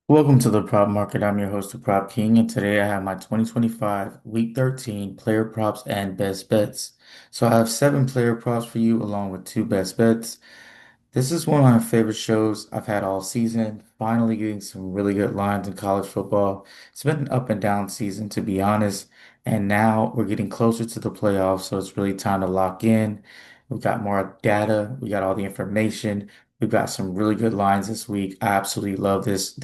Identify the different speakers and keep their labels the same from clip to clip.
Speaker 1: Welcome to the Prop Market. I'm your host, the Prop King, and today I have my 2025 Week 13 player props and best bets. So I have seven player props for you, along with two best bets. This is one of my favorite shows I've had all season. Finally getting some really good lines in college football. It's been an up and down season, to be honest. And now we're getting closer to the playoffs, so it's really time to lock in. We've got more data. We got all the information. We've got some really good lines this week. I absolutely love this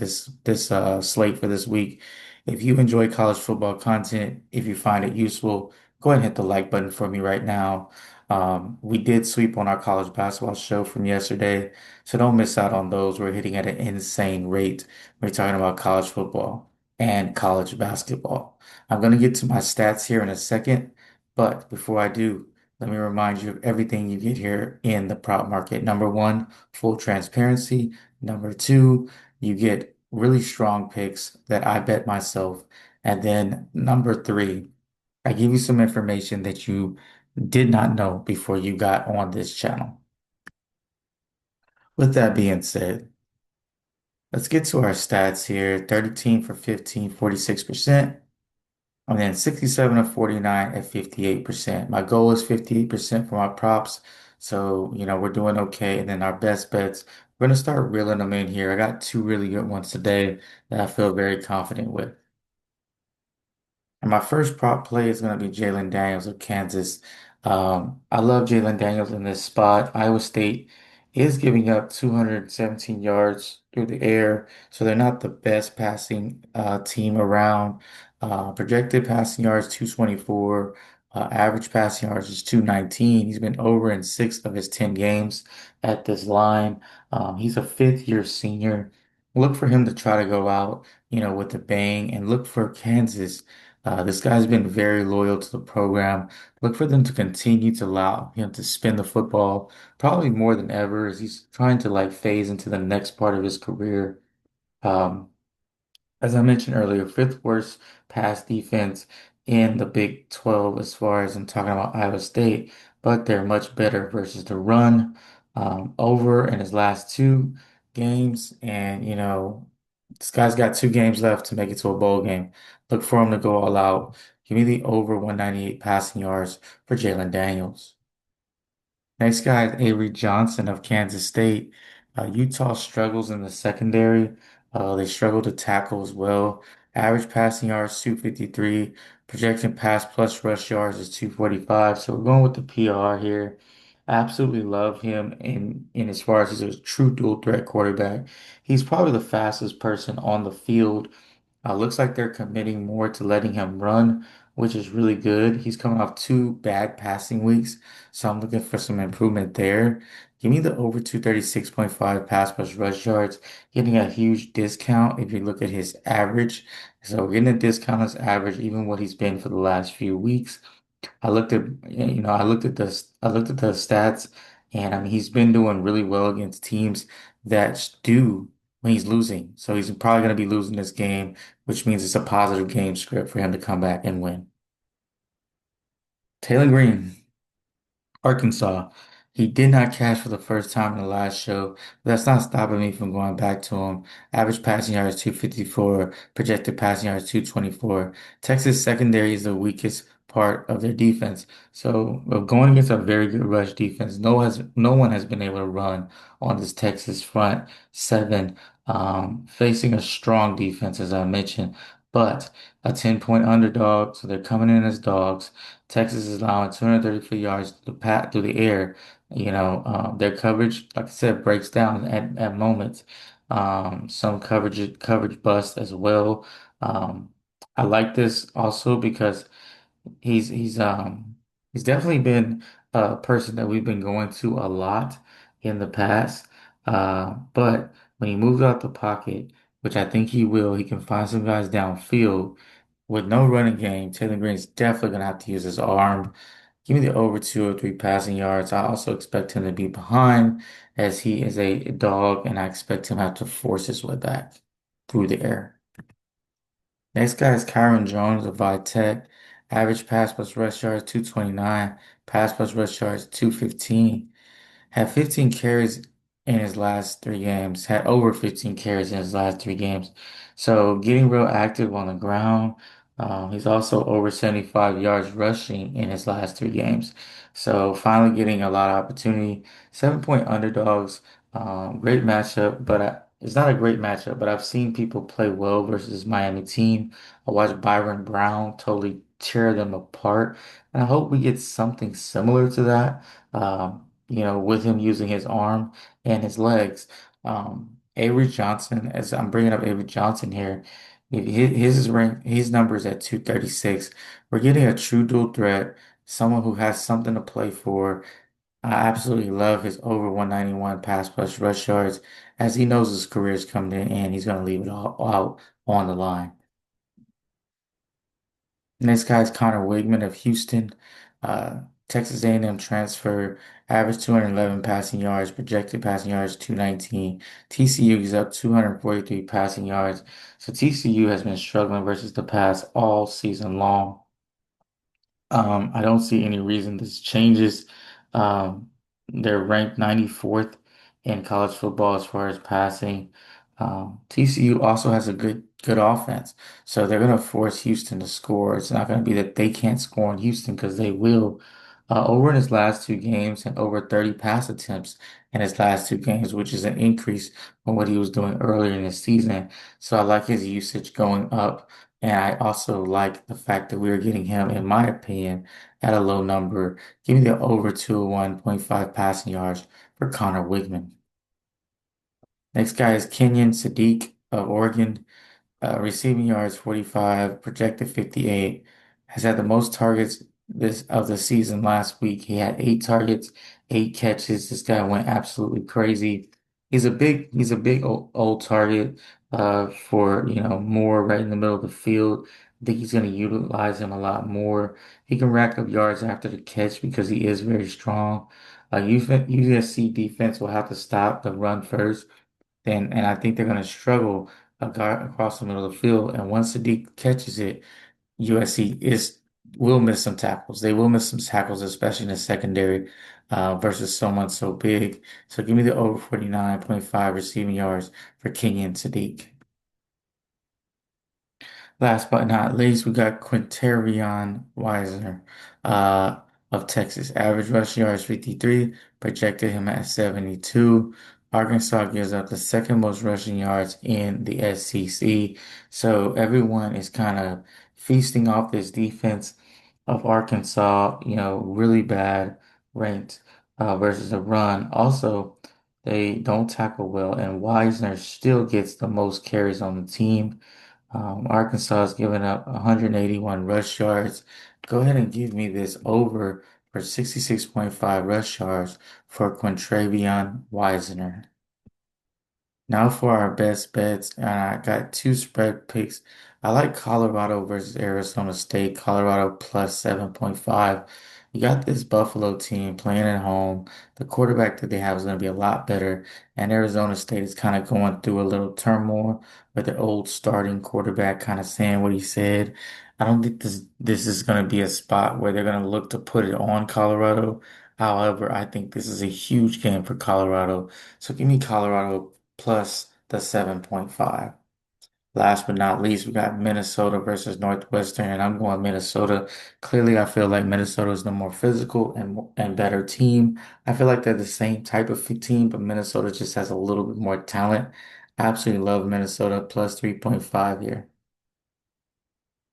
Speaker 1: slate for this week. If you enjoy college football content, if you find it useful, go ahead and hit the like button for me right now. We did sweep on our college basketball show from yesterday, so don't miss out on those. We're hitting at an insane rate. We're talking about college football and college basketball. I'm going to get to my stats here in a second, but before I do, let me remind you of everything you get here in the prop market. Number one, full transparency. Number two, you get really strong picks that I bet myself. And then number three, I give you some information that you did not know before you got on this channel. With that being said, let's get to our stats here. 13 for 15, 46%. And then 67 of 49 at 58%. My goal is 58% for my props. So, we're doing okay. And then our best bets, we're going to start reeling them in here. I got two really good ones today that I feel very confident with. And my first prop play is going to be Jalen Daniels of Kansas. I love Jalen Daniels in this spot. Iowa State is giving up 217 yards through the air, so they're not the best passing team around. Projected passing yards 224, average passing yards is 219. He's been over in six of his 10 games at this line. He's a fifth-year senior. Look for him to try to go out, with a bang, and look for Kansas. This guy's been very loyal to the program. Look for them to continue to allow him to spin the football, probably more than ever, as he's trying to like phase into the next part of his career. Um, as I mentioned earlier, fifth worst pass defense in the Big 12 as far as I'm talking about Iowa State, but they're much better versus the run. Over in his last two games, and this guy's got two games left to make it to a bowl game. Look for him to go all out. Give me the over 198 passing yards for Jalen Daniels. Next guy is Avery Johnson of Kansas State. Utah struggles in the secondary. They struggle to tackle as well. Average passing yards 253. Projection pass plus rush yards is 245. So we're going with the PR here. I absolutely love him in as far as he's a true dual threat quarterback. He's probably the fastest person on the field. Looks like they're committing more to letting him run, which is really good. He's coming off two bad passing weeks, so I'm looking for some improvement there. Give me the over 236.5 pass plus rush yards, getting a huge discount if you look at his average. So we're getting a discount on his average, even what he's been for the last few weeks. I looked at the stats, and I mean, he's been doing really well against teams that do when he's losing. So he's probably going to be losing this game, which means it's a positive game script for him to come back and win. Taylor Green. Arkansas. He did not cash for the first time in the last show, but that's not stopping me from going back to him. Average passing yards 254, projected passing yards 224. Texas secondary is the weakest part of their defense. So going against a very good rush defense, no one has been able to run on this Texas front seven, facing a strong defense, as I mentioned, but a 10-point underdog, so they're coming in as dogs. Texas is allowing 234 yards through the air. Their coverage, like I said, breaks down at moments. Some coverage bust as well. Um, I like this also because He's he's um he's definitely been a person that we've been going to a lot in the past. But when he moves out the pocket, which I think he will, he can find some guys downfield with no running game. Taylor Green's definitely gonna have to use his arm. Give me the over 203 passing yards. I also expect him to be behind as he is a dog, and I expect him to have to force his way back through the air. Next guy is Kyron Jones of Vitech. Average pass plus rush yards 229, pass plus rush yards 215. Had 15 carries in his last three games, had over 15 carries in his last three games. So getting real active on the ground. He's also over 75 yards rushing in his last three games. So finally getting a lot of opportunity. 7-point underdogs. Great matchup, but it's not a great matchup, but I've seen people play well versus this Miami team. I watched Byron Brown totally tear them apart. And I hope we get something similar to that, with him using his arm and his legs. Avery Johnson, as I'm bringing up Avery Johnson here, his numbers at 236. We're getting a true dual threat, someone who has something to play for. I absolutely love his over 191 pass plus rush yards, as he knows his career is coming to an end. He's going to leave it all out on the line. Next guy is Connor Wigman of Houston, uh, Texas A&M transfer, average 211 passing yards, projected passing yards 219. TCU is up 243 passing yards. So TCU has been struggling versus the pass all season long. I don't see any reason this changes. Um, they're ranked 94th in college football as far as passing. TCU also has a good offense, so they're going to force Houston to score. It's not going to be that they can't score in Houston because they will. Over in his last two games and over 30 pass attempts in his last two games, which is an increase from what he was doing earlier in the season. So I like his usage going up. And I also like the fact that we are getting him, in my opinion, at a low number. Give me the over 201.5 passing yards for Connor Wigman. Next guy is Kenyon Sadiq of Oregon. Receiving yards 45, projected 58. Has had the most targets this of the season last week. He had 8 targets, 8 catches. This guy went absolutely crazy. He's a big old target for more right in the middle of the field. I think he's going to utilize him a lot more. He can rack up yards after the catch because he is very strong. USC defense will have to stop the run first. And I think they're going to struggle across the middle of the field. And once Sadiq catches it, USC is will miss some tackles. They will miss some tackles, especially in the secondary, versus someone so big. So give me the over 49.5 receiving yards for Kenyon Sadiq. Last but not least, we got Quinterion Wisner uh, of Texas. Average rushing yards 53, projected him at 72. Arkansas gives up the second most rushing yards in the SEC. So everyone is kind of feasting off this defense of Arkansas, really bad ranked versus the run. Also, they don't tackle well, and Wisner still gets the most carries on the team. Arkansas has given up 181 rush yards. Go ahead and give me this over for 66.5 rush yards for Quintravion Wisner. Now for our best bets, and I got two spread picks. I like Colorado versus Arizona State. Colorado plus 7.5. You got this Buffalo team playing at home. The quarterback that they have is going to be a lot better. And Arizona State is kind of going through a little turmoil with their old starting quarterback kind of saying what he said. I don't think this is going to be a spot where they're going to look to put it on Colorado. However, I think this is a huge game for Colorado. So give me Colorado plus the 7.5. Last but not least, we got Minnesota versus Northwestern, and I'm going Minnesota. Clearly, I feel like Minnesota is the more physical and better team. I feel like they're the same type of team, but Minnesota just has a little bit more talent. Absolutely love Minnesota plus 3.5 here.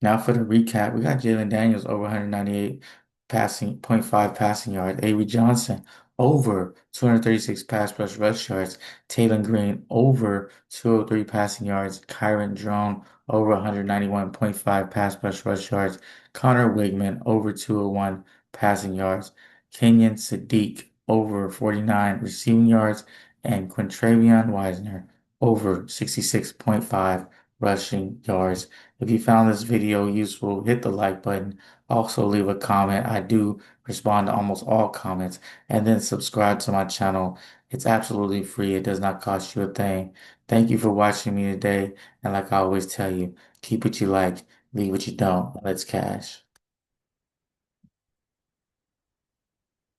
Speaker 1: Now for the recap, we got Jalen Daniels over 198 passing, point 0.5 passing yards. Avery Johnson over 236 pass plus rush yards. Taylor Green over 203 passing yards. Kyron Drone over 191.5 pass plus rush yards. Connor Wigman over 201 passing yards. Kenyon Sadiq over 49 receiving yards. And Quintravion Wisner over 66.5 rushing yards. If you found this video useful, hit the like button. Also leave a comment. I do respond to almost all comments. And then subscribe to my channel. It's absolutely free. It does not cost you a thing. Thank you for watching me today. And like I always tell you, keep what you like, leave what you don't. Let's cash.